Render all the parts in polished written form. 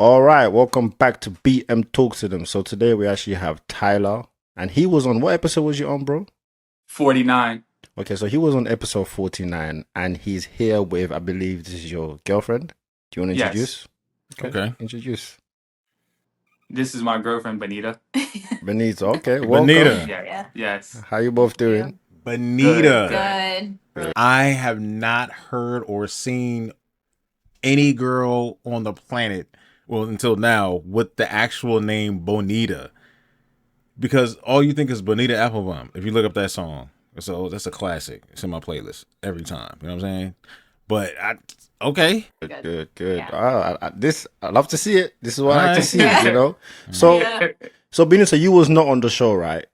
All right, welcome back to BM Talks to them. So today we actually have Tyler, and he was on what episode was you on, bro? 49. Okay, so he was on episode 49, and he's here with, I believe this is your girlfriend. Do you want to Yes. introduce? Okay. Introduce. This is my girlfriend, Benita. Benita, okay, welcome. Benita. Yeah. Yes. How you both doing? Benita. Good. I have not heard or seen any girl on the planet, well, until now, with the actual name Bonita. Because all you think is Bonita Applebum. If you look up that song. So that's a classic. It's in my playlist every time. You know what I'm saying? But okay. Good. Yeah. I love to see it. This is what I like to Alright. see, you know? So, Yeah. so Benita, you was not on the show, right?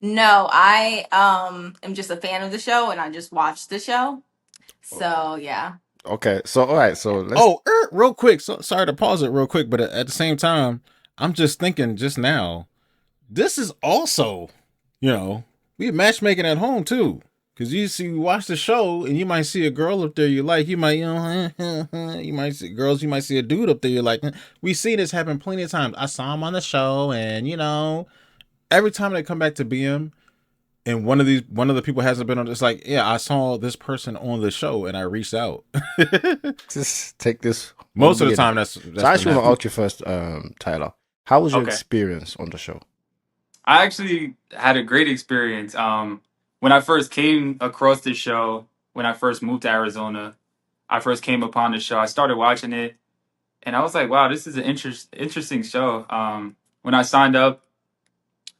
No, I am just a fan of the show and I just watched the show. So yeah. Okay, so all right, so let's. Oh, real quick. So, sorry to pause it real quick, but at the same time, I'm just thinking just now, this is also, we matchmaking at home too. Cause you watch the show and you might see a girl up there you like. You might, you might see girls. You might see a dude up there you like. We see this happen plenty of times. I saw him on the show, and every time they come back to BM, and one of the people hasn't been on. It's like, yeah, I saw this person on the show, and I reached out. Just take this. Most of the time, that's So I actually want to ask you first, Tyler. How was your Okay. experience on the show? I actually had a great experience. When I first came across the show, when I first moved to Arizona, I first came upon the show. I started watching it, and I was like, "Wow, this is an interesting show." When I signed up,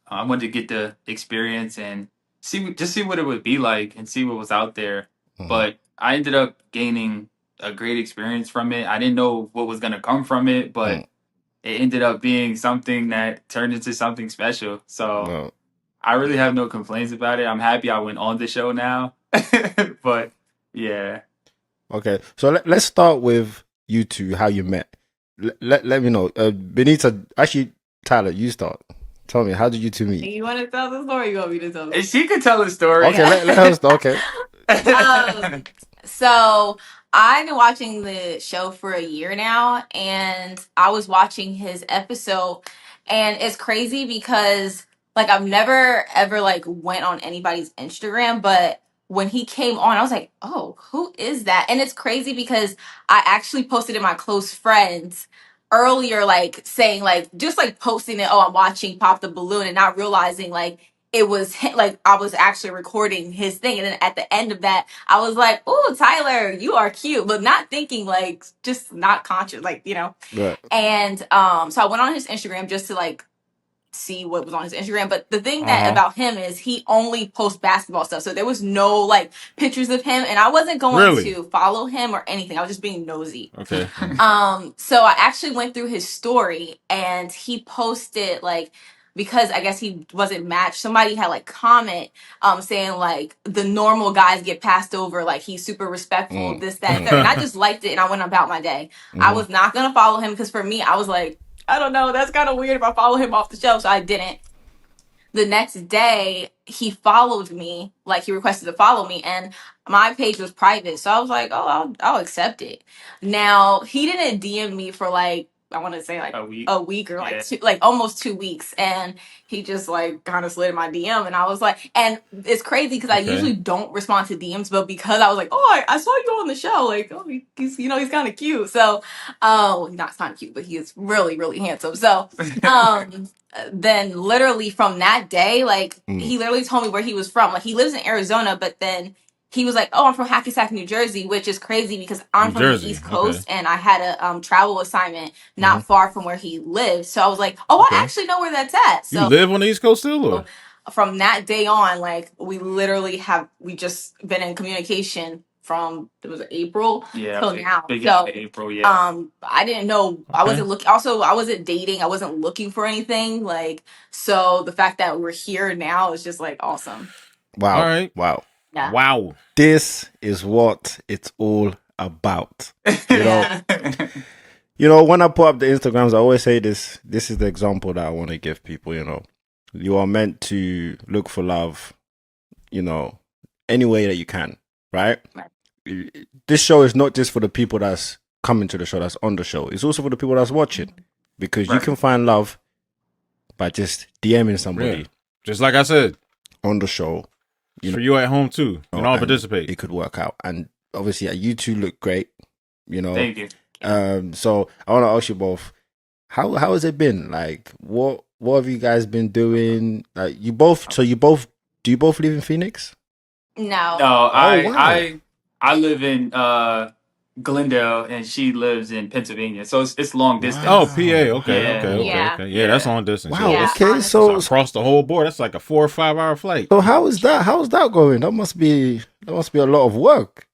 I wanted to get the experience and see what it would be like and see what was out there. Mhm. But I ended up gaining a great experience from it. I didn't know what was gonna come from it, but it ended up being something that turned into something special. So No. I really have no complaints about it. I'm happy I went on the show now. But yeah. Okay, so let's start with you two, how you met. Let me know. Benita, actually, Tyler, you start. Tell me, how did you two meet? You want to tell the story? You want me to tell And she could tell a story. Okay, let her start. Okay. So I've been watching the show for a year now, and I was watching his episode, and it's crazy because like I've never ever like went on anybody's Instagram, but when he came on, I was like, oh, who is that? And it's crazy because I actually posted in my close friends earlier, like saying like just like posting it, oh, I'm watching Pop the Balloon and not realizing like it was like I was actually recording his thing. And then at the end of that, I was like, "Oh, Tyler, you are cute," but not thinking like just not conscious, like Right. And so I went on his Instagram just to like see what was on his Instagram. But the thing that Uh-huh. about him is he only posts basketball stuff, so there was no like pictures of him, and I wasn't going Really? to follow him or anything. I was just being nosy. Okay. So I actually went through his story and he posted like because I guess he wasn't matched, somebody had like comment saying like the normal guys get passed over, like he's super respectful, this, that, and third. And I just liked it and I went about my day. I was not gonna follow him because for me, I was like, I don't know, that's kind of weird if I follow him off the show. So I didn't. The next day he followed me, like he requested to follow me, and my page was private, so I was like, oh, I'll accept it. Now he didn't DM me for like I want to say like A week. a week or like Yeah. two, like almost 2 weeks, and he just like kind of slid in my DM, and I was like, and it's crazy because I Okay. usually don't respond to DMs, but because I was like, oh, I saw you on the show, like, oh, he's he's kind of cute, so not kind of cute, but he is really really handsome, so then literally from that day, like he literally told me where he was from. Like he lives in Arizona, but then he was like, "Oh, I'm from Hackensack, New Jersey," which is crazy because I'm New from Jersey, the East okay. Coast and I had a travel assignment not far from where he lived. So I was like, "Oh, Okay. I actually know where that's at." You So live on the East Coast still, or? from that day on, like we literally we just been in communication from it was April Yeah. till now. Beginning So of April, yeah. I didn't know. I Okay. wasn't looking. Also, I wasn't dating. I wasn't looking for anything. Like so, the fact that we're here now is just like awesome. Wow. All right. Wow. Yeah. Wow. This is what it's all about. Yeah. You know, when I put up the Instagrams, I always say this. This is the example that I want to give people. You know, you are meant to look for love. You know, any way that you can. Right. Right. This show is not just for the people that's coming to the show, that's on the show. It's also for the people that's watching, because you Right. can find love by just DMing somebody Yeah. Just like I said, on the show. for you at home too. You can all and participate. It could work out. And obviously, you two look great. Thank you. So I want to ask you both, how has it been? Like, what have you guys been doing? Like, do you both live in Phoenix? No. No, wow. I live in Glendale, and she lives in Pennsylvania, so it's long distance. Wow. Oh, PA. Okay, Yeah. okay. Yeah, that's long distance. Wow. Yeah. Yeah, Okay. honestly. So across the whole board, that's like a 4 or 5 hour flight. So how is that? How is that going? That must be a lot of work.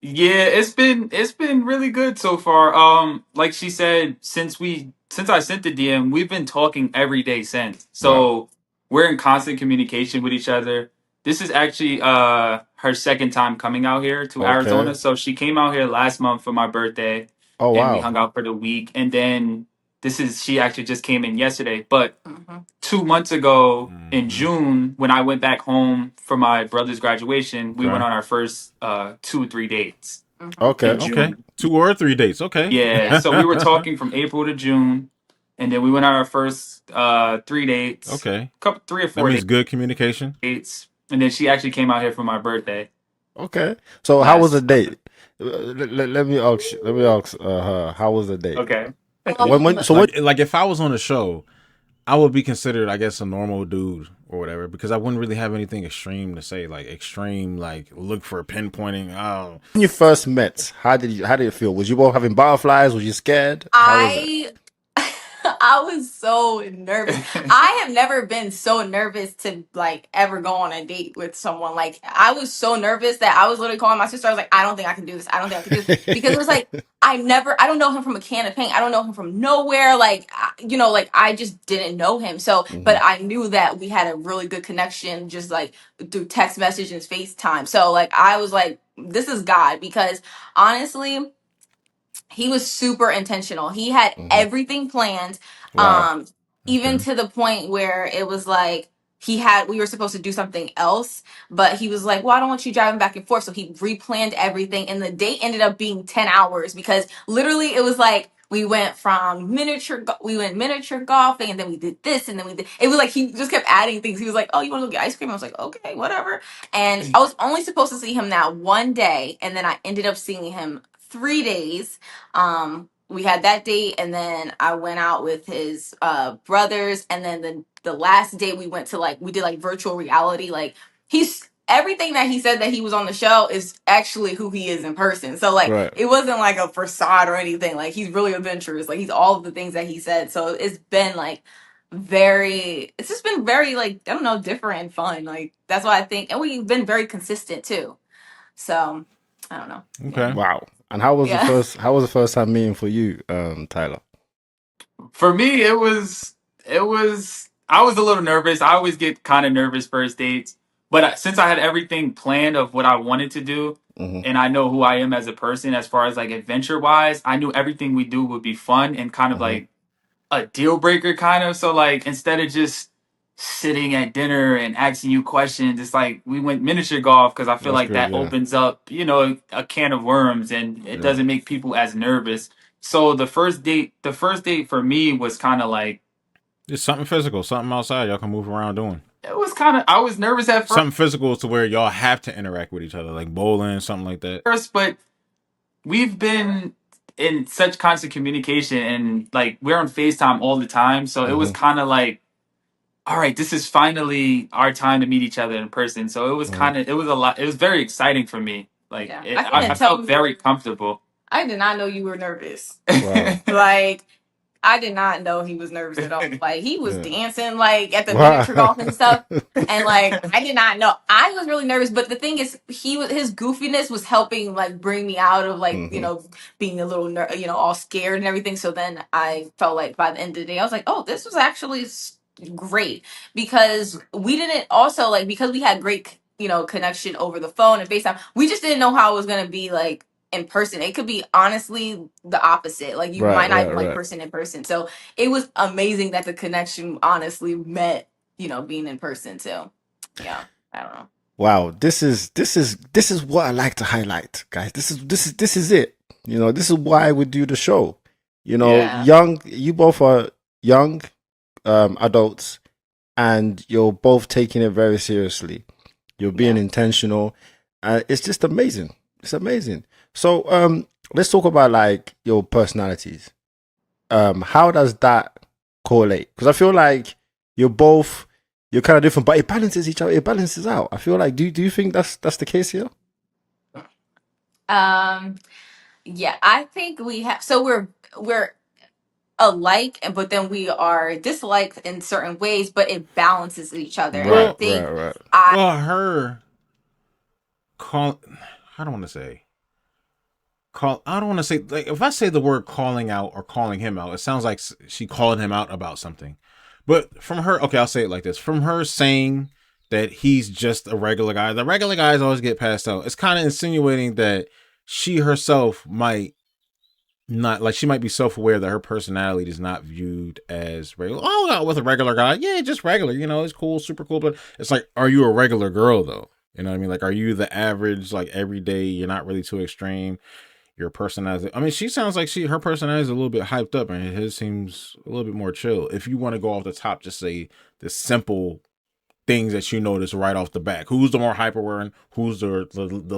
Yeah, it's been really good so far. Like she said, since I sent the DM, we've been talking every day since. So we're in constant communication with each other. This is actually her second time coming out here to Arizona. So she came out here last month for my birthday, Oh and we wow. hung out for the week. And then she actually just came in yesterday. But Mhm. 2 months ago in June, when I went back home for my brother's graduation, we went on our first 2 or 3 dates Okay. in June. Okay. 2 or 3 dates. Okay. Yeah, so we were talking from April to June, and then we went on our first 3 dates. Okay. 3 or That 4 means good communication. dates, and then she actually came out here for my birthday. Okay. So how was the Last- date? Let me ask her, how was the date? Okay. So like if I was on a show, I would be considered, I guess, a normal dude or whatever, because I wouldn't really have anything extreme to say. Like extreme, like look for pinpointing. Oh, when you first met, how did it feel? Was you both having butterflies? Was you scared? How was it? I was so nervous. I have never been so nervous to like ever go on a date with someone. Like I was so nervous that I was literally calling my sister. I was like, I don't think I can do this. I don't think I can do this, because it was like I don't know him from a can of paint. I don't know him from nowhere. Like like I just didn't know him. So, but I knew that we had a really good connection, just like through text message and FaceTime. So like I was like, this is God, because honestly, he was super intentional. He had everything planned. Wow. Even to the point where it was like we were supposed to do something else, but he was like, well, I don't want you driving back and forth. So he replanned everything, and the date ended up being 10 hours, because literally it was like we went miniature golfing, and then we did this, and then it was like he just kept adding things. He was like, oh, you want to go get ice cream? I was like, okay, whatever. And I was only supposed to see him that one day, and then I ended up seeing him 3 days. We had that date, and then I went out with his brothers, and then the last day we did like virtual reality. Like he's everything that he said that he was on the show is actually who he is in person. So like it wasn't like a facade or anything. Like he's really adventurous. Like he's all of the things that he said. So it's been like it's just been very, like, I don't know, different and fun. Like that's why I think, and we've been very consistent too. So I don't know. okay. Wow. And how was the first time meeting for you, Tyler? For me, it was I was a little nervous. I always get kind of nervous first dates, but since I had everything planned of what I wanted to do, and I know who I am as a person, as far as like adventure wise, I knew everything we do would be fun and kind of like a deal breaker, kind of. So like instead of just sitting at dinner and asking you questions, it's like we went miniature golf, because I feel like that opens up, a can of worms, and it doesn't make people as nervous. So the first date for me was kind of like, Just something physical, something outside y'all can move around doing. it was kind of, I was nervous at Something physical to where y'all have to interact with each other, like bowling, something like that. but we've been in such constant communication, and like we're on FaceTime all the time. So it was kind of like, all right, this is finally our time to meet each other in person. So it was it was a lot. It was very exciting for me. Like I felt very comfortable. I did not know you were nervous. Wow. Like I did not know he was nervous at all. Like he was dancing like at the miniature golf and stuff, and like I did not know. I was really nervous, but the thing is, his goofiness was helping like bring me out of like being a little all scared and everything. So then I felt like by the end of the day, I was like, oh, this was actually great, because we didn't also like, because we had great connection over the phone and FaceTime. We just didn't know how it was gonna be like in person. It could be honestly the opposite. Like you might not even like person in person. So it was amazing that the connection honestly met, being in person too. Yeah. I don't know. Wow, this is what I like to highlight, guys. This is it. You know, this is why we do the show. You know, Yeah. young. You both are young adults, and you're both taking it very seriously. You're being Yeah. intentional. It's just amazing. It's amazing. So, let's talk about like your personalities. How does that correlate? Because I feel like you're both you're kind of different, but it balances each other. It balances out. I feel like do you think that's the case here? Um, yeah, I think we have, so we're alike, but then we are disliked in certain ways, but it balances each other. And I Right, Well, right, think right. I her call. I don't want to say call. I don't want to say like if I say the word calling out or calling him out, it sounds like she called him out about something. But from her, okay, I'll say it like this: from her saying that he's just a regular guy, the regular guys always get passed out. It's kind of insinuating that she herself might not like she might be self-aware that her personality is not viewed as regular. Oh, no, with a regular guy, yeah, just regular. You know, it's cool, super cool. But it's like, are you a regular girl though? You know what I mean? Like, are you the average, like everyday? You're not really too extreme. Your personality. I mean, she sounds like her personality is a little bit hyped up, and his seems a little bit more chill. If you want to go off the top, just say the simple things that you notice right off the back. Who's the more hyper one? Who's the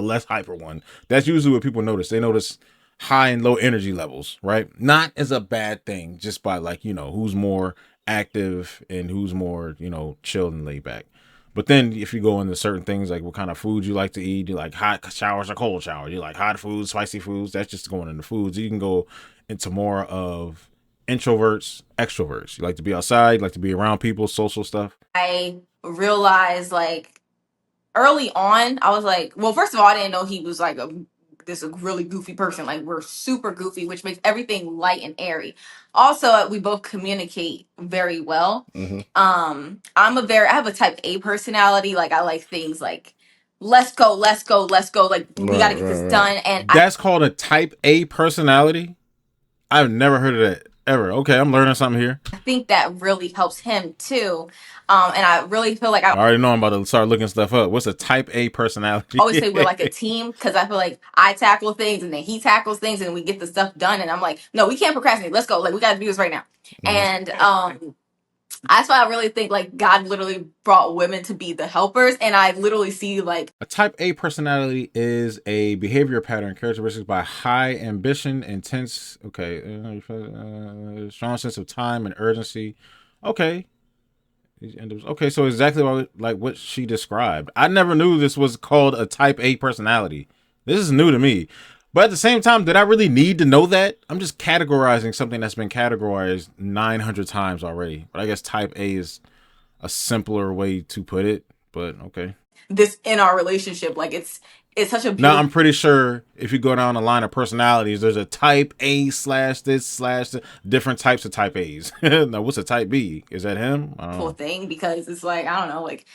less hyper one? That's usually what people notice. They notice high and low energy levels, right? Not as a bad thing, just by like, who's more active and who's more, chilled and laid back. But then if you go into certain things like what kind of food you like to eat, you like hot showers or cold showers, you like hot foods, spicy foods, that's just going into foods. You can go into more of introverts, extroverts. You like to be outside, you like to be around people, social stuff. realized like early on, I was like, well, first of all, I didn't know he was like this really goofy person. Like we're super goofy, which makes everything light and airy. Also, we both communicate very well. Mm-hmm. I have a type A personality. Like I like things like let's go, let's go, let's go. Like we got Right, to get this right, right. done. And That's called a type A personality. I've never heard of that ever. Okay, I'm learning something here. I think that really helps him too. And I really feel like I I already know I'm about to start looking stuff up. What's a type A personality? always say we're like a team because I feel like I tackle things and then he tackles things and we get the stuff done. And I'm like, no, we can't procrastinate. Let's go. Like we got to do this right now. Mm-hmm. And that's why I really think like God literally brought women to be the helpers. And I literally see like A type A personality is a behavior pattern characteristic by high ambition, intense, strong sense of time and urgency. Okay. Okay, so exactly like what she described. I never knew this was called a type A personality. This is new to me. But at the same time, did I really need to know that? I'm just categorizing something that's been categorized 900 times already. But I guess type A is a simpler way to put it. But okay. this in our relationship. Like it's such a Now beautiful I'm pretty sure if you go down the line of personalities, there's a type A slash this slash the, different types of type A's. Now what's a type B? Is that him? I don't know. thing because it's like I don't know, like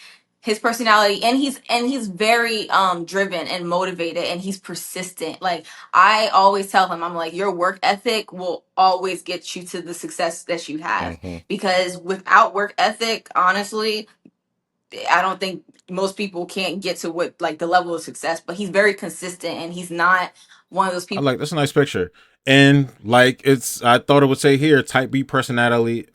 his personality and he's very driven and motivated and he's persistent. Like I always tell him, I'm like, your work ethic will always get you to the success that you have. Mm-hmm. Because without work ethic, honestly, I don't think most people can't get to what like the level of success, but he's very consistent and he's not one of those I people. like that's a nice picture. And like I thought it would say here, type B personality,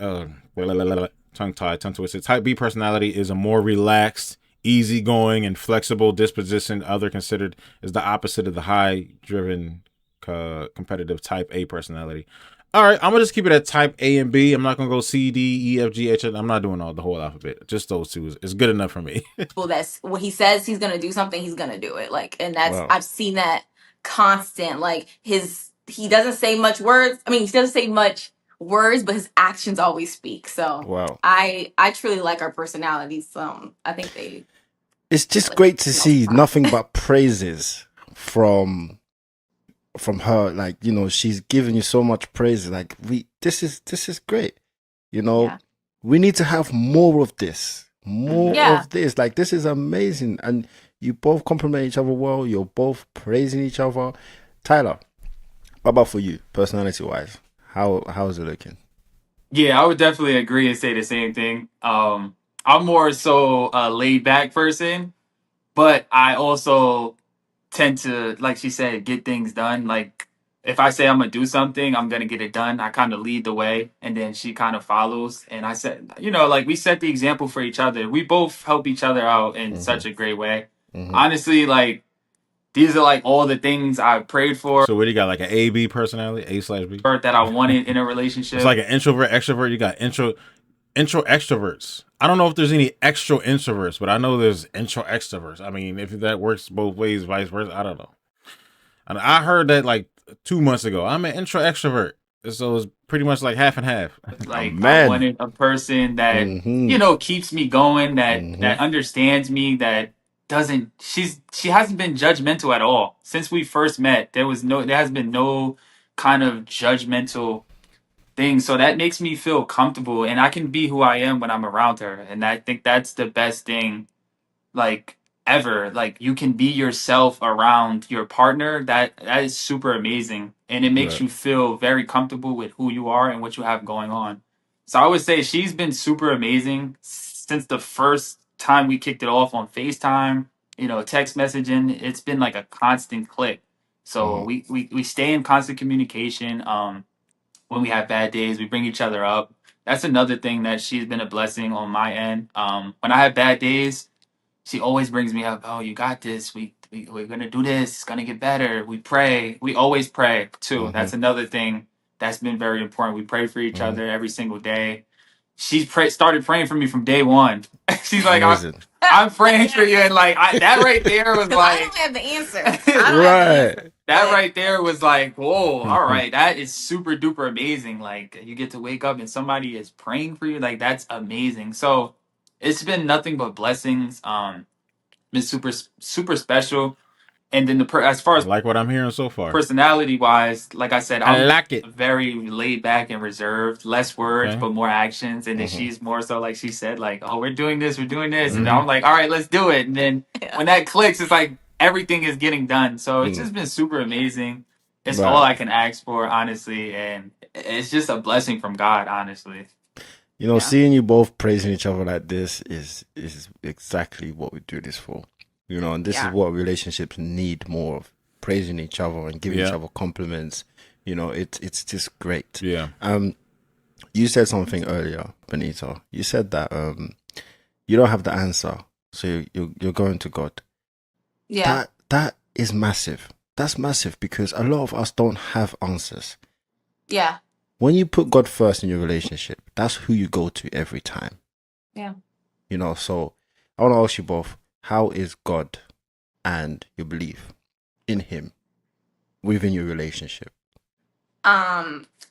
tongue twisted. Type B personality is a more relaxed, easygoing, and flexible disposition. Other considered is the opposite of the high driven, competitive type A personality. All right, I'm gonna just keep it at type A and B. I'm not gonna go C, D, E, F, G, H. I'm not doing all the whole alphabet. Just those two is good enough for me. That's what he says he's gonna do something, he's gonna do it. Like, and that's Wow. I've seen that constant. Like he doesn't say much words. I mean, he doesn't say much words, but his actions always speak. So Wow. I truly like our personalities. I think they It's just like great to most see of the nothing time. but praises from her. Like, she's giving you so much praise. Like this is great. You know, Yeah. we need to have more of this. More Yeah. of this. Like this is amazing. And you both compliment each other well. You're both praising each other. Tyler, what about for you, personality wise? How is it looking? Yeah, I would definitely agree and say the same thing. I'm more so a laid back person, but I also tend to, like she said, get things done. Like if I say I'm gonna do something, I'm gonna get it done. I kind of lead the way, and then she kind of follows. And I said, like we set the example for each other. We both help each other out in Mm-hmm. such a great way. Mm-hmm. Honestly, like these are like all the things I prayed for So what do you got? Like an A/B personality, A/B? that I wanted in a It's relationship. like an introvert, extrovert. You got intro extroverts. I don't know if there's any extro introverts, but I know there's intro extroverts. I mean, if that works both ways, vice versa, I don't know. And I heard that like 2 months ago. I'm an intro extrovert, so it's pretty much like half and half. Like I Man. wanted a person that Mm-hmm. keeps me going, Mm-hmm. that understands me, that doesn't she hasn't been judgmental at all since we first met. There has been no kind of judgmental thing, so that makes me feel comfortable, and I can be who I am when I'm around her, and I think that's the best thing, like, ever. Like, you can be yourself around your partner. That is super amazing, and it makes Right. you feel very comfortable with who you are and what you have going on. So I would say she's been super amazing since the first time we kicked it off on FaceTime, text messaging. It's been like a constant click. So Mm-hmm. we stay in constant communication. When we have bad days, we bring each other up. That's another thing that she's been a blessing on my end. When I have bad days, she always brings me up. Oh, you got this. We're gonna do this. It's gonna get better. We pray. We always pray too. Mm-hmm. That's another thing that's been very important. We pray for each Mm-hmm. other every single day. Started praying for me from day one. She's like, Amazing. I'm praying for you, and like that right there was 'Cause I like don't have the answer. I don't have the answer. Right. that But right there was like, whoa, all Mm-hmm. right, that is super duper amazing. Like you get to wake up and somebody is praying for you. Like that's amazing. So it's been nothing but blessings. Been super special. And then as far I as like what I'm hearing so far. personality wise, like I said, I I'm like it. very laid back and reserved, less words Okay. but more actions. And then Mm-hmm. she's more so like she said, like, oh, we're doing this, and Mm-hmm. I'm like, all right, let's do it. And then yeah. when that clicks, it's like everything is getting done. So it's Mm. just been super amazing. It's all Right. I can ask for, honestly, and it's just a blessing from God, honestly. Yeah. Seeing you both praising each other like this is exactly what we do this for. And this is Yeah. what relationships need more of: praising each other and giving each Yeah. other compliments. It's just great. Yeah. You said something earlier, Benito. You said that you don't have the answer, so you're going to God. Yeah. That is massive. That's massive because a lot of us don't have answers. Yeah. When you put God first in your relationship, that's who you go to every time. Yeah. So I want to ask you both, how is God and your belief in Him within your relationship?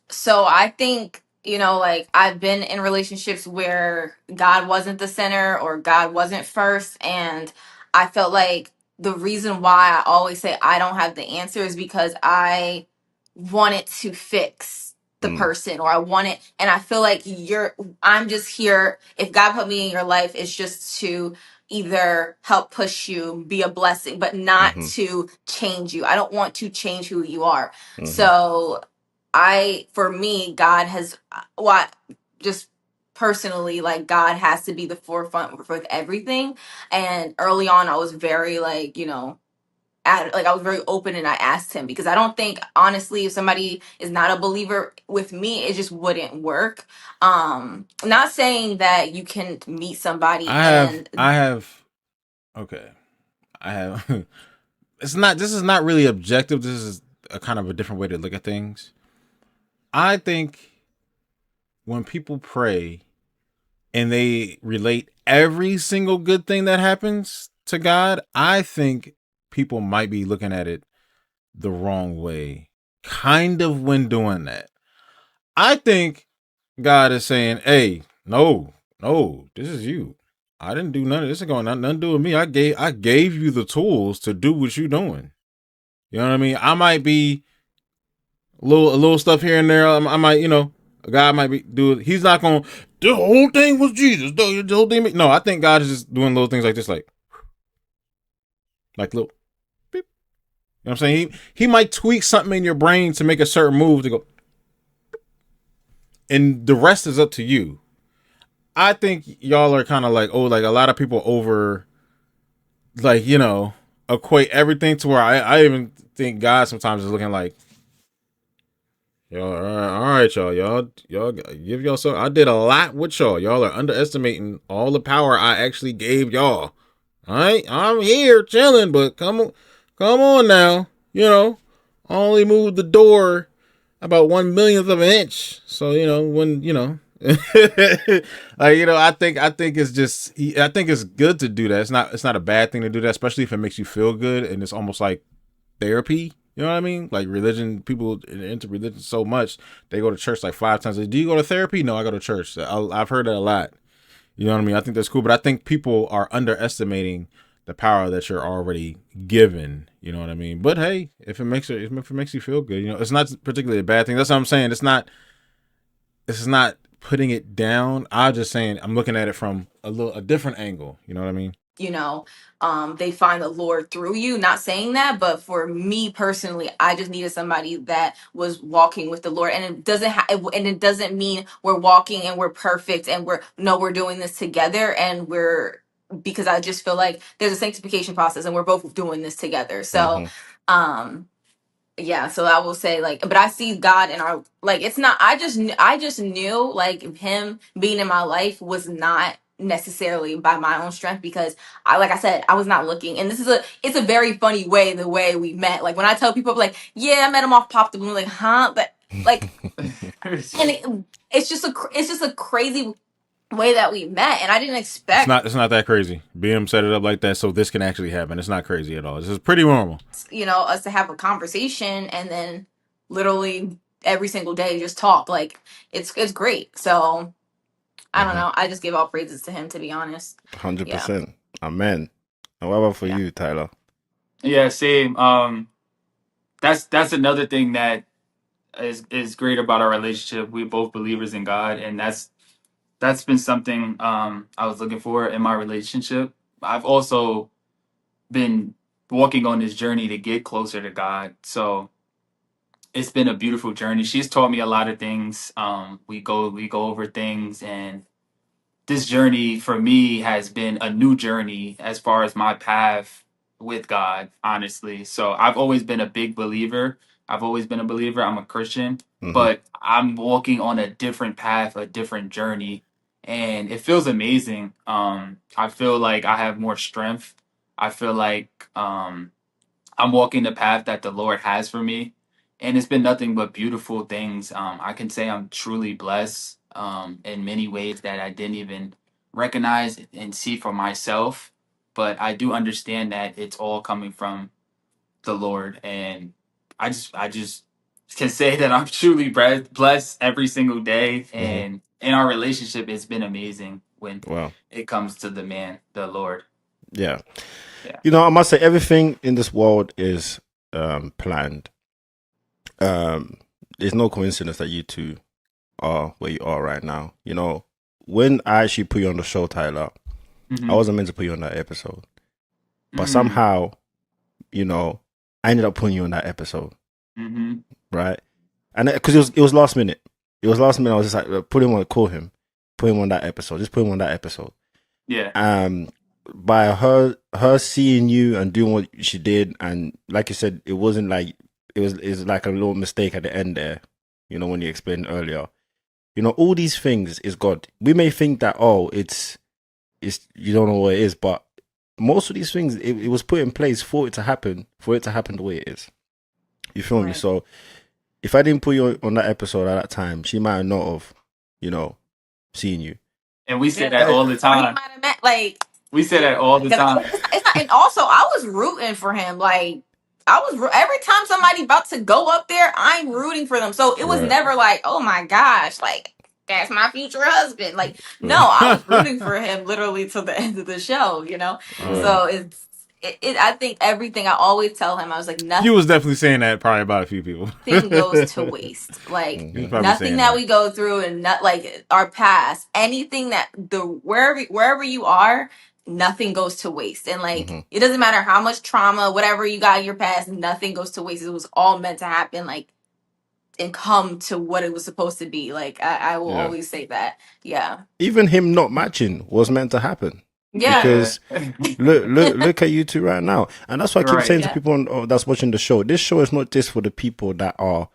So I think, like I've been in relationships where God wasn't the center or God wasn't first. And I felt like the reason why I always say I don't have the answer is because I wanted to fix the Mm. person, or I want it. And I feel like I'm just here. If God put me in your life, it's just to either help push you, be a blessing, but not Mm-hmm. to change you. I don't want to change who you are. Mm-hmm. So for me, God has, just personally, like God has to be the forefront with everything. And early on, I was very like, I was very open, and I asked him, because I don't think, honestly, if somebody is not a believer with me, it just wouldn't work. Not saying that you can meet somebody I have okay. I have this is not really objective. This is a kind of a different way to look at things. I think when people pray and they relate every single good thing that happens to God, I think people might be looking at it the wrong way, kind of, when doing that. I think God is saying, hey, no, this is you. I didn't do none of this. Ain't going nothing to do with me. I gave you the tools to do what you're doing. You know what I mean? I might be a little stuff here and there. I might, a guy might be doing. He's not going. The whole thing was Jesus. The whole thing. No, I think God is just doing little things like this, like little. Beep. You know what I'm saying? He might tweak something in your brain to make a certain move to go, and the rest is up to you. I think y'all are kind of like, like a lot of people over, like, equate everything to where I even think God sometimes is looking like, Y'all, all right, y'all give y'all some. I did a lot with y'all. Y'all are underestimating all the power I actually gave y'all. All right, I'm here chilling, but come on now. You know, I only moved the door about 1/1,000,000th of an inch. So when I think it's just, I think it's good to do that. It's not a bad thing to do that, especially if it makes you feel good and it's almost like therapy. You know what I mean? Like religion, people into religion so much, they go to church like 5 times. Do you go to therapy? No, I go to church. I've heard that a lot. You know what I mean? I think that's cool, but I think people are underestimating the power that you're already given. You know what I mean? But hey, if it makes you feel good, it's not particularly a bad thing. That's what I'm saying. It's not putting it down. I'm just saying I'm looking at it from a different angle. You know what I mean? They find the Lord through you. Not saying that, but for me personally, I just needed somebody that was walking with the Lord, and it doesn't mean we're walking and we're perfect and we're doing this together, and because I just feel like there's a sanctification process and we're both doing this together. So, um, yeah, so I will say, like, but I see God in our, like, it's not, I just knew like him being in my life was not necessarily by my own strength, because like I said, I was not looking. And it's a very funny way, the way we met. Like when I tell people, like, yeah, I met him off Pop the Balloon, like, huh? But like, and it's just a crazy way that we met, and I didn't expect, It's not that crazy. BM set it up like that so this can actually happen. It's not crazy at all. This is pretty normal. us to have a conversation and then literally every single day just talk. Like it's great. So I don't know. I just give all praises to him, to be honest. 100%. Amen. And what about for you, Tyler? Yeah, same. That's another thing that is great about our relationship. We're both believers in God, and that's been something I was looking for in my relationship. I've also been walking on this journey to get closer to God. So it's been a beautiful journey. She's taught me a lot of things. We go over things, and this journey for me has been a new journey as far as my path with God, honestly. So I've always been a big believer. I've always been a believer. I'm a Christian, but I'm walking on a different path, a different journey, and it feels amazing. I feel like I have more strength. I feel like I'm walking the path that the Lord has for me, and it's been nothing but beautiful things. I can say I'm truly blessed in many ways that I didn't even recognize and see for myself. But I do understand that it's all coming from the Lord, and I just can say that I'm truly blessed every single day, and in our relationship, it's been amazing when it comes to the Lord. Yeah. Yeah. I must say everything in this world is planned. There's no coincidence that you two are where you are right now. When I actually put you on the show, Tyler, I wasn't meant to put you on that episode, but somehow, I ended up putting you on that episode, right? And because it was last minute. It was last minute. I was just like, put him on that episode. Just put him on that episode. Yeah. By her seeing you and doing what she did, and like you said, it wasn't like it was like a little mistake at the end there. When you explained earlier, all these things is God. We may think that it's you don't know what it is, but most of these things it was put in place for it to happen the way it is. You feel me? So if I didn't put you on that episode at that time, she might not have, seen you. And we say that all the time. We say that all the time. And also, I was rooting for him. Like, every time somebody about to go up there, I'm rooting for them. So it was never like, oh my gosh, like, that's my future husband. Like, no, I was rooting for him literally till the end of the show, So I think everything, I always tell him, I was like, nothing. You was definitely saying that probably about a few people. Nothing goes to waste. Like, nothing that we go through, and not like our past, anything that wherever you are, nothing goes to waste. And like, it doesn't matter how much trauma, whatever you got in your past, nothing goes to waste. It was all meant to happen, like, and come to what it was supposed to be. Like, I will always say that. Yeah. Even him not matching was meant to happen. Yeah. Because look at you two right now. And that's why I keep saying to people that's watching the show, this show is not just for the people that are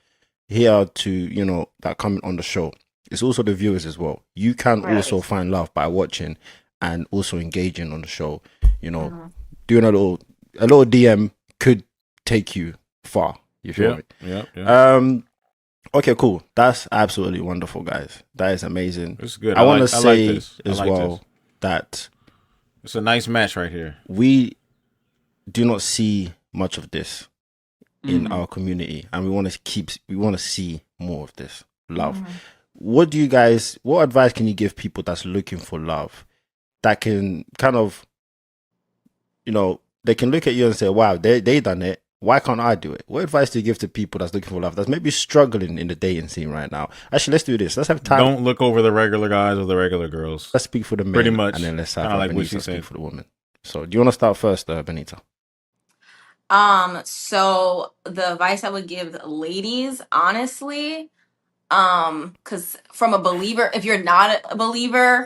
here to, you know, that comment on the show. It's also the viewers as well. You can also Right. find love by watching and also engaging on the show. You know, Mhm. doing a little DM could take you far. You feel me? Yeah. Okay, cool. That's absolutely wonderful, guys. That is amazing. It's good. I want to I like say this. I as like well this. that It's a nice match right here. we do not see much of this in Mhm. our community, and we want to see more of this love. Mhm. What advice can you give people that's looking for love, that can kind of, you know, they can look at you and say, wow, they done it, why can't I do it? What advice do you give to people that's looking for love, that's maybe struggling in the dating scene right now? Actually, let's do this. Let's have time. Don't look over the regular guys or the regular girls. Let's speak for the men, Pretty much. and then let's have Kind of like what Benita she speak said. for the woman. So do you want to start first, Benita? So the advice I would give ladies, honestly, because from a believer, if you're not a believer,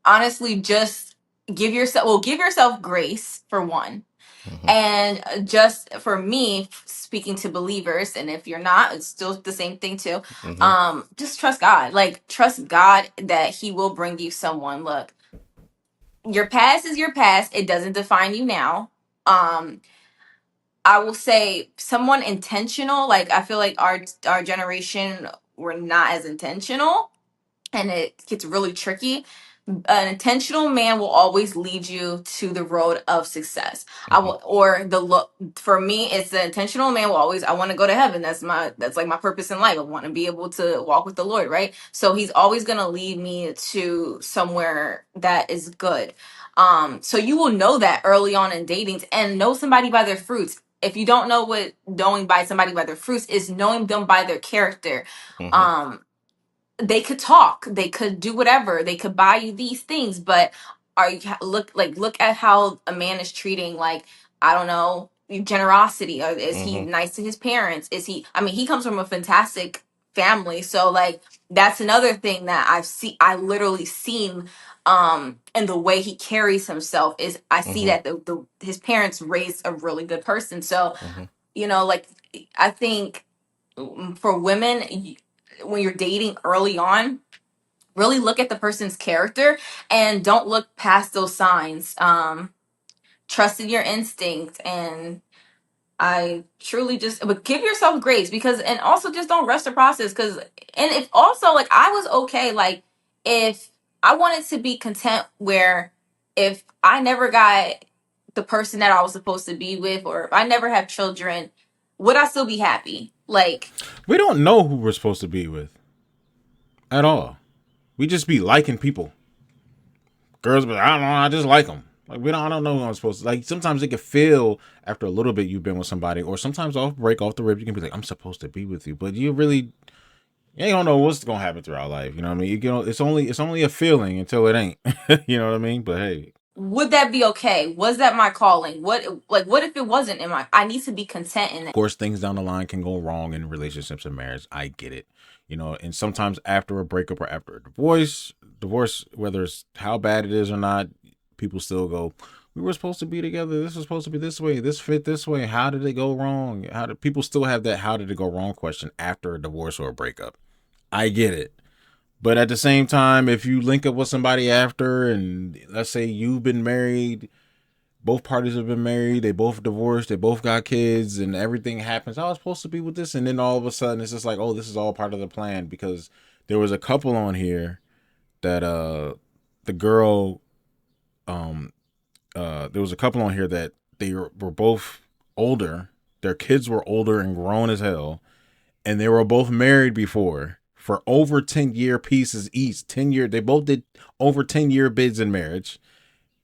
honestly, just give yourself grace for one. Mm-hmm. And just for me, speaking to believers, and if you're not, it's still the same thing too. Mm-hmm. Just trust God. Like, trust God that He will bring you someone. Look, your past is your past. It doesn't define you now. Um, I will say someone intentional. Like, I feel like our generation, we're not as intentional, and it gets really tricky. An intentional man will always lead you to the road of success. I Mm-hmm. will, or the look for me, it's the intentional man will always, I want to go to heaven. That's like my purpose in life. I want to be able to walk with the Lord, right? So he's always going to lead me to somewhere that is good. So you will know that early on in dating, and know somebody by their fruits. If you don't know what knowing by somebody by their fruits is, knowing them by their character. Mm-hmm. Um, they could talk, they could do whatever, they could buy you these things, but look at how a man is treating, like, I don't know, generosity, or is he Mm-hmm. nice to his parents? Is he, I mean, he comes from a fantastic family, so like that's another thing that I literally seen in the way he carries himself, is I see Mm-hmm. that the his parents raised a really good person. So Mm-hmm. like, I think for women, when you're dating early on, really look at the person's character and don't look past those signs. Trust in your instinct, and I truly just, but give yourself grace, because, and also just don't rush the process, because, and if also, like, I was okay, like, if I wanted to be content where, if I never got the person that I was supposed to be with, or if I never have children, would I still be happy? Like, We don't know who we're supposed to be with at all. We just be liking people. Girls, but I don't know. I just like them. Like I don't know who I'm supposed to. Like sometimes it can feel after a little bit you've been with somebody, or sometimes off break off the rip you can be like, I'm supposed to be with you, but you really you don't know what's gonna happen throughout life. You know what I mean? It's only a feeling until it ain't. You know what I mean? But hey, would that be okay? Was that my calling? What if it wasn't in my, I need to be content in of that. course, things down the line can go wrong in relationships and marriage. I get it. You know, and sometimes after a breakup or after a divorce, whether it's how bad it is or not, people still go, we were supposed to be together. This was supposed to be this way. This fit this way. How did it go wrong? How did people still have that how did it go wrong question after a divorce or a breakup? I get it. But at the same time, if you link up with somebody after, and let's say you've been married, both parties have been married, they both divorced, they both got kids, and everything happens. I was supposed to be with this, and then all of a sudden it's just like, oh, this is all part of the plan, because there was a couple on here that the girl there was a couple on here that they were both older, their kids were older and grown as hell, and they were both married before for over 10-year pieces each. 10-year, they both did over 10-year bids in marriage,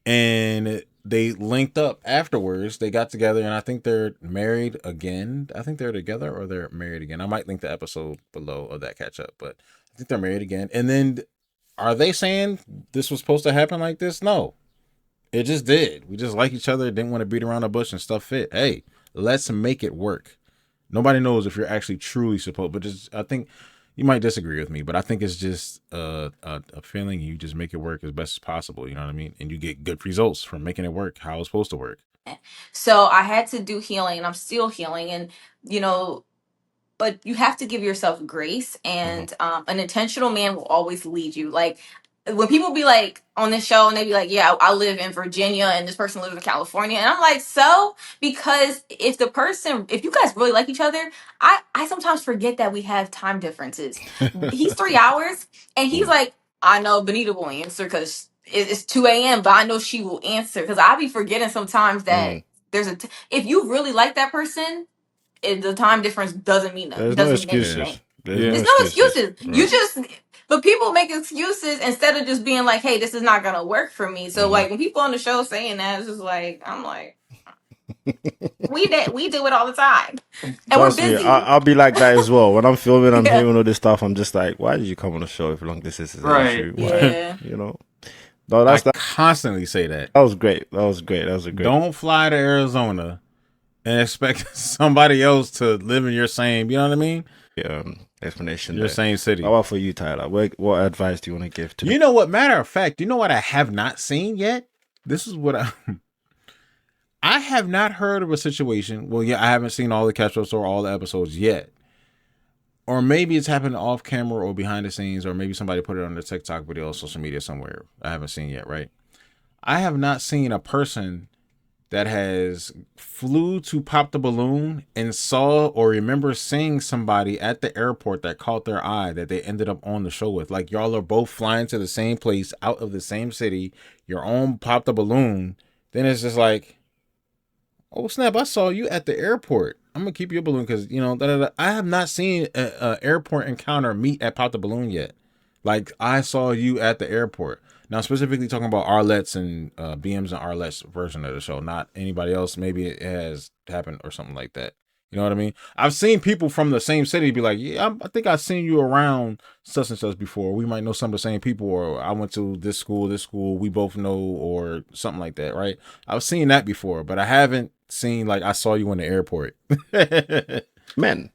and they linked up afterwards. They got together, and I think they're married again. I think they're together or they're married again. I might link the episode below of that catch up, but I think they're married again. And then are they saying this was supposed to happen like this? No, it just did. We just like each other, didn't want to beat around the bush, and stuff fit. Hey, let's make it work. Nobody knows if you're actually truly supposed, but just I think you might disagree with me, but I think it's just a feeling. You just make it work as best as possible. You know what I mean? And you get good results from making it work how it's supposed to work. So I had to do healing, and I'm still healing, and you know but you have to give yourself grace, and an intentional man will always lead you. Like when people be like on this show and they be like, yeah, I live in Virginia and this person lives in California, and I'm like, so, because if you guys really like each other, I sometimes forget that we have time differences. He's 3 hours and he's like, I know Benita will answer because it's 2 a.m., but I know she will answer, because I be forgetting sometimes that if you really like that person, the time difference doesn't mean There's no doesn't mean excuses. anything. There's There's no excuses. Right. You just, but people make excuses instead of just being like, hey, this is not gonna work for me. So like when people on the show saying that, it's just like, I'm like, we do it all the time, and Trust we're busy. me, I'll be like that as well. When I'm filming, I'm hearing all this stuff. I'm just like, why did you come on the show if long distance is an Right. issue? Why? Yeah. You know. No, I constantly say that. That was great. That was great. That was a great. Don't fly to Arizona and expect somebody else to live in your same, you know what I mean? Explanation. Your there. same city. How about for you, Tyler? What advice do you want to give to? You know what? Matter of fact, you know what I have not seen yet? This is what I have not heard of a situation. Well, yeah, I haven't seen all the catch-ups or all the episodes yet. Or maybe it's happened off camera or behind the scenes, or maybe somebody put it on the TikTok video or social media somewhere. I haven't seen yet, right? I have not seen a person that has flew to pop the balloon and saw or remember seeing somebody at the airport that caught their eye that they ended up on the show with. Like y'all are both flying to the same place out of the same city. Your own popped the balloon. Then it's just like, oh snap! I saw you at the airport. I'm gonna keep your balloon because you know. I have not seen an airport encounter meet at Pop the Balloon yet. Like I saw you at the airport. Now specifically talking about Arlett's and BM's and Arlett's version of the show, not anybody else. Maybe it has happened or something like that. You know what I mean? I've seen people from the same city be like, yeah, I think I've seen you around such and such before. We might know some of the same people, or I went to this school, we both know, or something like that, right? I've seen that before, but I haven't seen like I saw you in the airport. Men.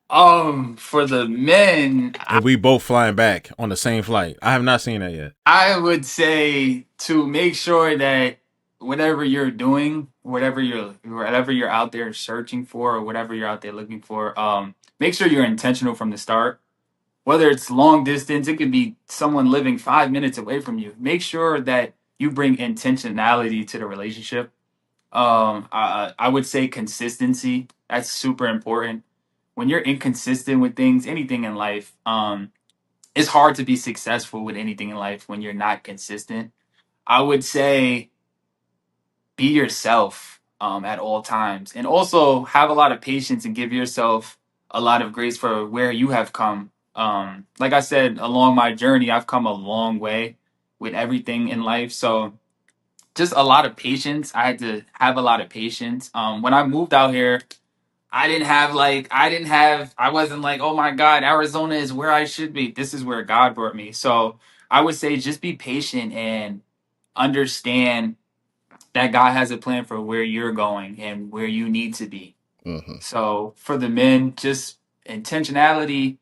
For the men, And we both flying back on the same flight. I have not seen that yet. I would say to make sure that whatever you're doing, whatever you're out there searching for, or whatever you're out there looking for, make sure you're intentional from the start. Whether it's long distance, it could be someone living 5 minutes away from you. Make sure that you bring intentionality to the relationship. I would say consistency. That's super important. When you're inconsistent with things, anything in life, it's hard to be successful with anything in life when you're not consistent. I would say be yourself at all times, and also have a lot of patience and give yourself a lot of grace for where you have come. Like I said, along my journey, I've come a long way with everything in life. So just a lot of patience. I had to have a lot of patience. When I moved out here, I wasn't like, oh my God, Arizona is where I should be. This is where God brought me. So I would say just be patient and understand that God has a plan for where you're going and where you need to be. So for the men, just intentionality,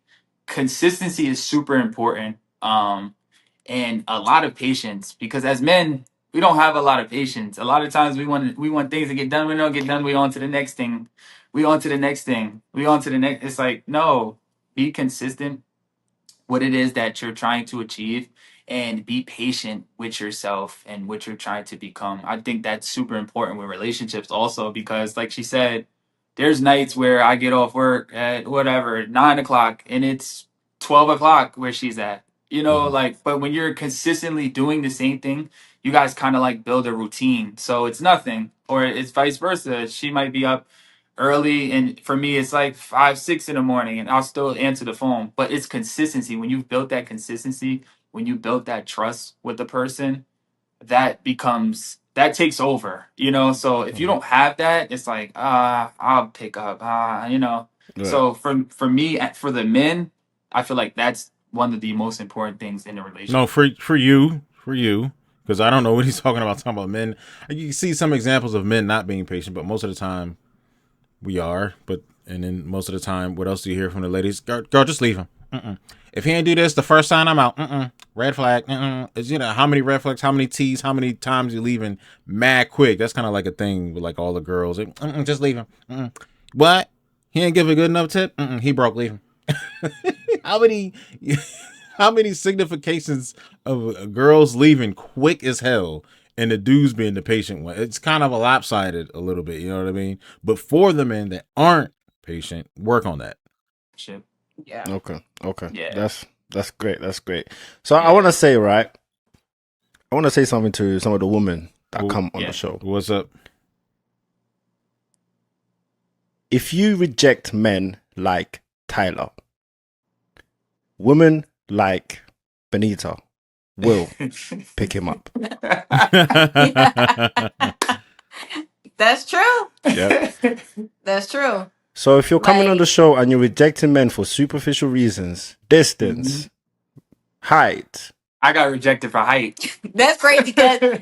consistency is super important. And a lot of patience, because as men, we don't have a lot of patience. A lot of times we want things to get done. We don't get done. We on to the next thing. We on to the next thing. We on to the next. It's like, no, be consistent what it is that you're trying to achieve, and be patient with yourself and what you're trying to become. I think that's super important with relationships also, because like she said, there's nights where I get off work at whatever 9 o'clock and it's 12 o'clock where she's at. You know, like, but when you're consistently doing the same thing, you guys kind of like build a routine. So it's nothing, or it's vice versa. She might be up early, and for me it's like 5 6 in the morning and I'll still answer the phone. But it's consistency. When you've built that consistency, when you built that trust with the person, that takes over, you know. So if you don't have that, it's like, I'll pick up, you know. Right. So for me, for the men, I feel like that's one of the most important things in a relationship. No, for you, because I don't know what he's talking about men. You see some examples of men not being patient, but most of the time we are. And then most of the time, what else do you hear from the ladies? Girl, just leave him. If he ain't do this the first time, I'm out. Red flag. It's, you know, how many red flags, how many T's, how many times you leaving mad quick. That's kind of like a thing with like all the girls. Just leave him. What? He ain't give a good enough tip. He broke. Leave him. How many how many significations of girls leaving quick as hell and the dudes being the patient one? It's kind of a lopsided a little bit, you know what I mean? But for the men that aren't patient, work on that. Shit. Yeah. Okay. Yeah. That's great. That's great. So I want to say, right? I want to say something to some of the women that come on the show. What's up? If you reject men like Tyler, women like Benita will pick him up. That's true. Yeah. That's true. So if you're coming on Like- the show and you're rejecting men for superficial reasons, distance, height. I got rejected for height. That's great because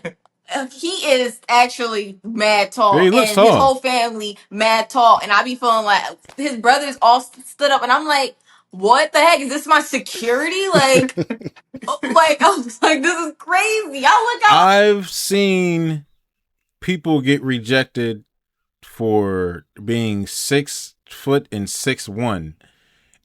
he is actually mad tall, Yeah, he looks and tall. his whole family mad tall, and I be feeling like his brothers all stood up, and I'm like, what the heck is this? My security? Like, like I was like, this is crazy. Y'all look out. I've seen people get rejected for being 6 foot and 6'1",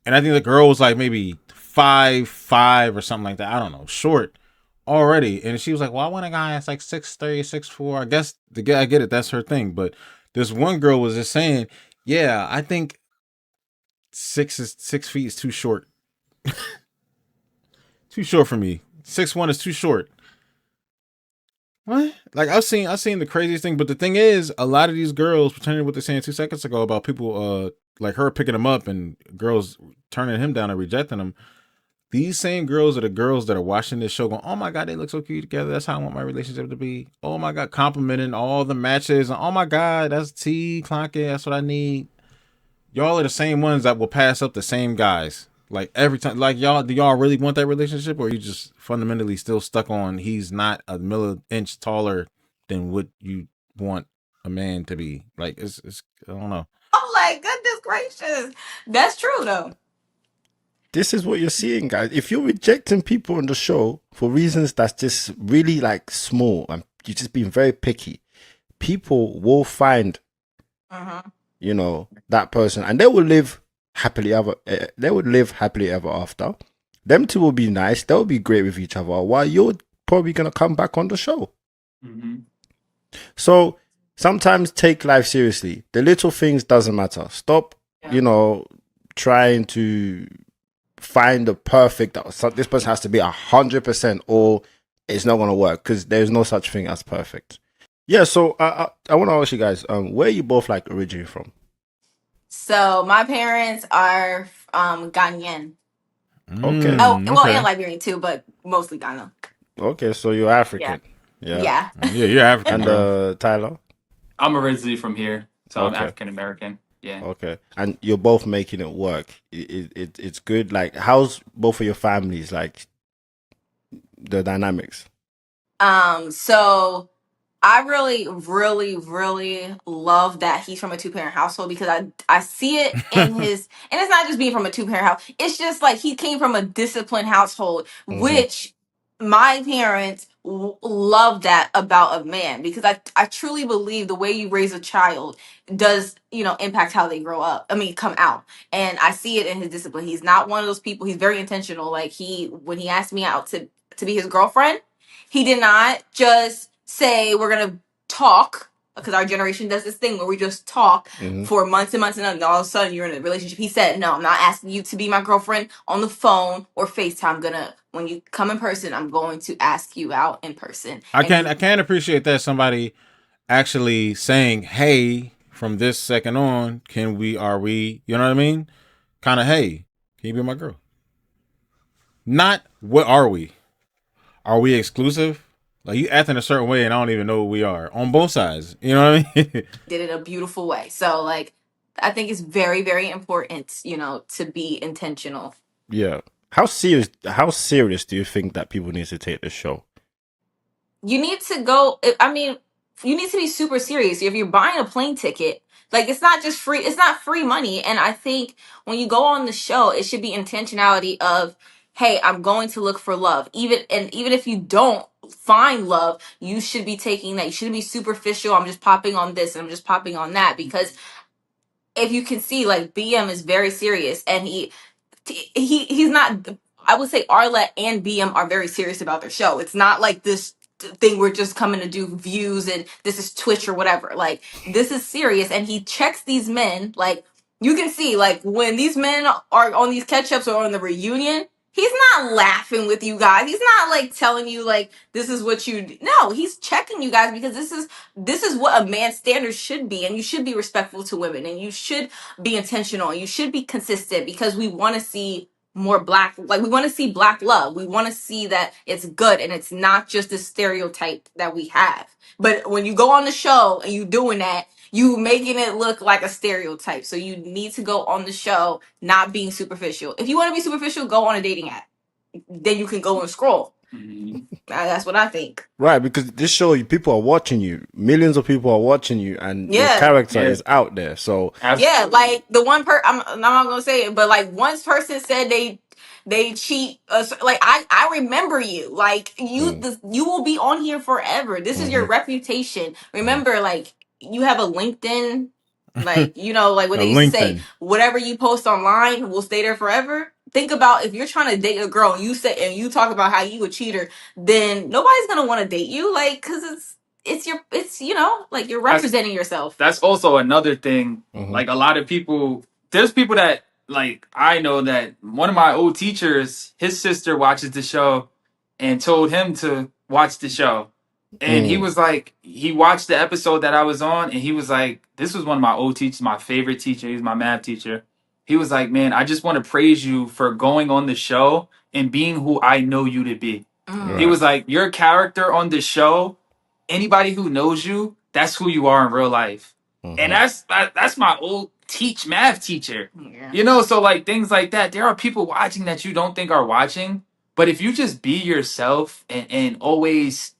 and I think the girl was like maybe 5'5" or something like that. I don't know, short already, and she was like, "Well, I want a guy that's like 6'3", 6'4". I guess I get it, that's her thing. But this one girl was just saying, "Yeah, I think 6 feet is too short, too short for me. 6'1" is too short." What? Like I've seen the craziest thing, but the thing is, a lot of these girls pretending what they're saying 2 seconds ago about people like her picking him up and girls turning him down and rejecting him. These same girls are the girls that are watching this show going, "Oh my God, they look so cute together. That's how I want my relationship to be." Oh my God, complimenting all the matches. And, "Oh my God, that's T Clonky. That's what I need." Y'all are the same ones that will pass up the same guys. Like every time, like do y'all really want that relationship, or are you just fundamentally still stuck on he's not a milli-inch taller than what you want a man to be? Like it's I don't know. I'm like, goodness gracious. That's true though. This is what you're seeing, guys. If you're rejecting people on the show for reasons that's just really like small and you're just being very picky, people will find, you know, that person and they will live happily ever. They would live happily ever after. Them two will be nice. They'll be great with each other. While you're probably gonna come back on the show. So sometimes take life seriously. The little things doesn't matter. Stop, you know, trying to find the perfect. This person has to be 100%, or it's not gonna work because there's no such thing as perfect. Yeah. So I want to ask you guys, where are you both like originally from? So my parents are Ghanaian. Okay. Oh, well, and Liberian too, but mostly Ghana. Okay, so you're African. Yeah. You're African. And Tyler? I'm originally from here, so I'm Okay. African American. Yeah. Okay, and you're both making it work. It's good. Like, how's both of your families, like, the dynamics? So I really, really, really love that he's from a 2-parent household because I see it in his, and it's not just being from a 2-parent house. It's just like he came from a disciplined household, which my parents love that about a man because I truly believe the way you raise a child does, you know, impact how they grow up. I mean, come out. And I see it in his discipline. He's not one of those people. He's very intentional. Like when he asked me out to be his girlfriend, he did not just say we're gonna talk because our generation does this thing where we just talk for months and months and then all of a sudden you're in a relationship. He said, "No, I'm not asking you to be my girlfriend on the phone or FaceTime. When you come in person, I'm going to ask you out in person." I can appreciate that somebody actually saying, "Hey, from this second on, are we, you know what I mean? Kind of, hey, can you be my girl?" Not what are we? Are we exclusive? Like you acting a certain way and I don't even know what we are on both sides. You know what I mean? Did it a beautiful way. So like I think it's very, very important, you know, to be intentional. Yeah. How serious do you think that people need to take this show? You need to go. I mean, you need to be super serious. If you're buying a plane ticket, like it's not just free. It's not free money. And I think when you go on the show, it should be intentionality of, hey, I'm going to look for love. Even if you don't find love, you should be taking that. You shouldn't be superficial. I'm just popping on this and I'm just popping on that because if you can see, like, BM is very serious, and he's not. I would say Arlette and BM are very serious about their show. It's not like this thing we're just coming to do views and this is Twitch or whatever. Like, this is serious, and he checks these men. Like, you can see, like, when these men are on these catch-ups or on the reunion, he's not laughing with you guys. He's not like telling you like this is what you do. No, he's checking you guys because this is what a man's standards should be, and you should be respectful to women, and you should be intentional, and you should be consistent, because we want to see more black, like, we want to see black love. We want to see that it's good and it's not just a stereotype that we have. But when you go on the show and you doing that, you making it look like a stereotype. So you need to go on the show not being superficial. If you want to be superficial, go on a dating app. Then you can go and scroll. That's what I think. Right, because this show, people are watching you. Millions of people are watching you, and your Yeah. character Yeah. is out there. So Yeah, like the one I'm not gonna say it, but like one person said they cheat. Like I remember you. Like you will be on here forever. This is your reputation. Remember, like, you have a LinkedIn. Like, you know, like what A they used to say, LinkedIn. whatever you post online will stay there forever. Think about if you're trying to date a girl and you talk about how you a cheater, then nobody's gonna want to date you, like, because it's you know, like, you're representing yourself. That's also another thing. Mhm. Like, a lot of people, there's people that, like, I know that one of my old teachers, his sister watches the show and told him to watch the show. And he was like, he watched the episode that I was on, and he was like, this was one of my old teachers, my favorite teacher. He was my math teacher. He was like, man, I just want to praise you for going on the show and being who I know you to be. He was like, your character on the show, anybody who knows you, that's who you are in real life. And that's my old math teacher. Yeah. You know, so like things like that. There are people watching that you don't think are watching, but if you just be yourself and always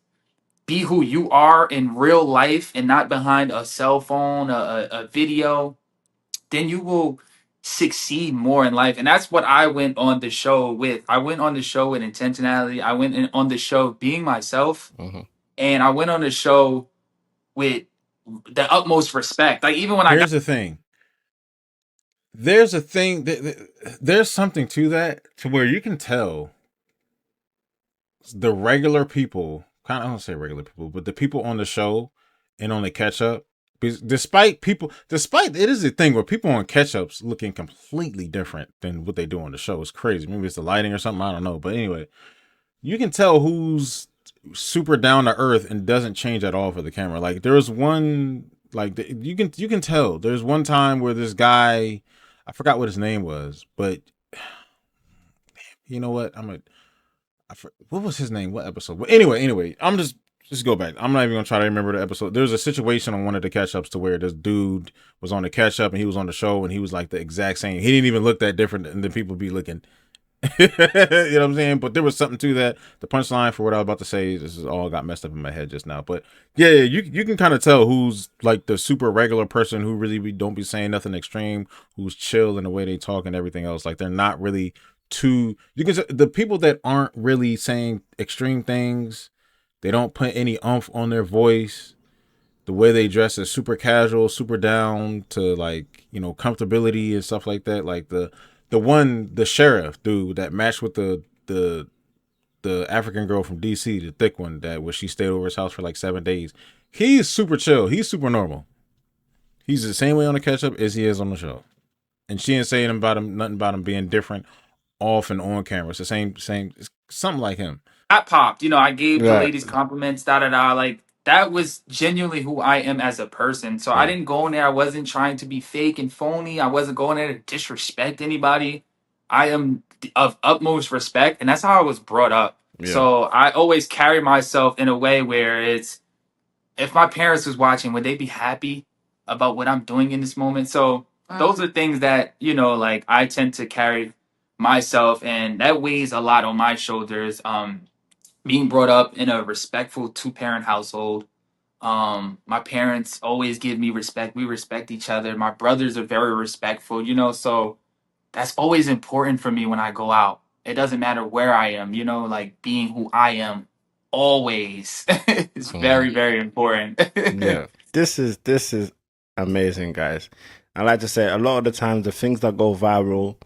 be who you are in real life and not behind a cell phone, a video, then you will succeed more in life. And that's what I went on the show with. I went on the show with intentionality. I went on the show being myself. And I went on the show with the utmost respect. Like, even when Here's the thing. There's a thing there's something to that, to where you can tell the regular people, kind of, I don't say regular people, but the people on the show and on the catch up, despite it is a thing where people on catch ups looking completely different than what they do on the show. It's crazy. Maybe it's the lighting or something, I don't know. But anyway, you can tell who's super down to earth and doesn't change at all for the camera. Like, there was one, like, you can tell there's one time where this guy, I forgot what his name was, but you know what, what was his name? What episode? But anyway, I'm just go back. I'm not even gonna try to remember the episode. There was a situation on one of the catch ups to where this dude was on the catch up and he was on the show and he was like the exact same. He didn't even look that different than the people be looking. You know what I'm saying? But there was something to that. The punchline for what I was about to say, this is all got messed up in my head just now. But yeah, you can kind of tell who's like the super regular person who really don't be saying nothing extreme, who's chill in the way they talk and everything else. Like, they're not really too. You can the people that aren't really saying extreme things. They don't put any oomph on their voice. The way they dress is super casual, super down to, like, you know, comfortability and stuff like that. Like the sheriff dude that matched with the African girl from DC, the thick one, that where she stayed over his house for like 7 days. He's super chill. He's super normal. He's the same way on the catch up as he is on the show. And she ain't saying nothing about him being different off and on camera. It's the same, it's something like him. I popped, you know, I gave the ladies compliments, like, that was genuinely who I am as a person. So I didn't go in there. I wasn't trying to be fake and phony. I wasn't going there to disrespect anybody. I am of utmost respect, and that's how I was brought up. Yeah. So I always carry myself in a way where it's, if my parents was watching, would they be happy about what I'm doing in this moment? So those are things that, you know, like, I tend to carry myself, and that weighs a lot on my shoulders. Being brought up in a respectful two-parent household. My parents always give me respect. We respect each other. My brothers are very respectful, you know, so that's always important for me when I go out. It doesn't matter where I am, you know, like, being who I am always is very, very important. Yeah. This is amazing, guys. I like to say a lot of the times the things that go viral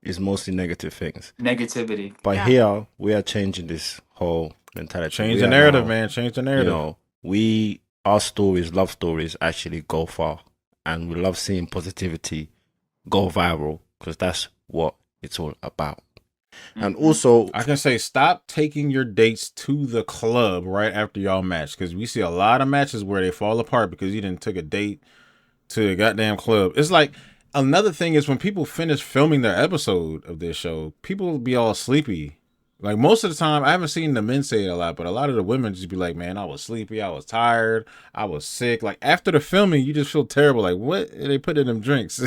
is mostly negative things. Negativity. But Yeah. here we are changing this whole mentality. Change We the are narrative, now, man. Change the You narrative. know, our stories, love stories, actually go far, and we love seeing positivity go viral because that's what it's all about. And also, I can say stop taking your dates to the club right after y'all match, because we see a lot of matches where they fall apart because you didn't took a date to a goddamn club. It's like another thing is when people finish filming their episode of this show, people be all sleepy. Like most of the time, I haven't seen the men say it a lot, but a lot of the women just be like, "Man, I was sleepy, I was tired, I was sick." Like after the filming, you just feel terrible. Like what they put in them drinks?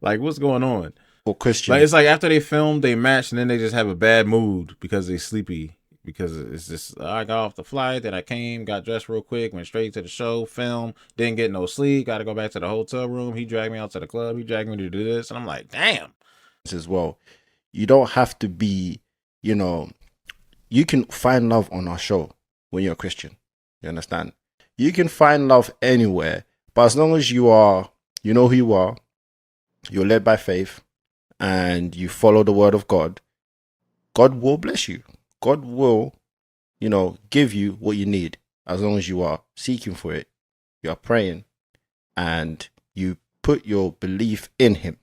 Like what's going on? for Christian, Like it's like after they film, they match, and then they just have a bad mood because they sleepy. Because it's just I got off the flight, then I came, got dressed real quick, went straight to the show, film, didn't get no sleep, got to go back to the hotel room. He dragged me out to the club. He dragged me to do this, and I'm like, damn. as well, you don't have to be, you can find love on our show when you're a Christian. You understand? You can find love anywhere, but as long as you know who you are, you're led by faith, and you follow the word of God, God will bless you. God will, give you what you need as long as you are seeking for it, you are praying, and you put your belief in Him.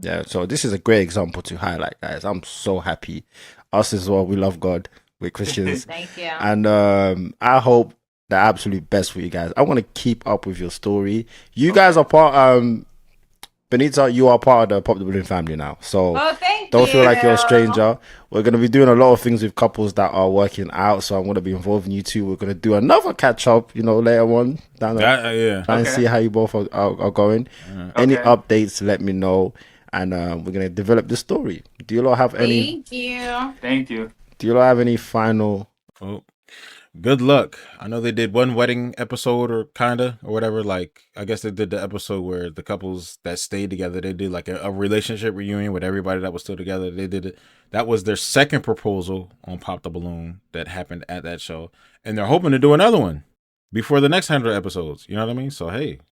Yeah, so this is a great example to highlight, guys. I'm so happy. Us as well, we love God. We're Christians. Thank you. And I hope the absolute best for you guys. I want to keep up with your story. You guys are part, Benita, you are part of the Pop the Balloon family now. So don't feel like you're a stranger. We're going to be doing a lot of things with couples that are working out. So I'm going to be involving you too. We're going to do another catch up, later on down the Yeah. try and see how you both are going. Any updates, let me know. And we're going to develop the story. Do you lot have any? Thank you. Thank you. Do you lot have any final? Oh, good luck. I know they did one wedding episode or whatever. Like, I guess they did the episode where the couples that stayed together, they did like a relationship reunion with everybody that was still together. They did it. That was their second proposal on Pop the Balloon that happened at that show. And they're hoping to do another one before the next 100 episodes. You know what I mean? So, hey,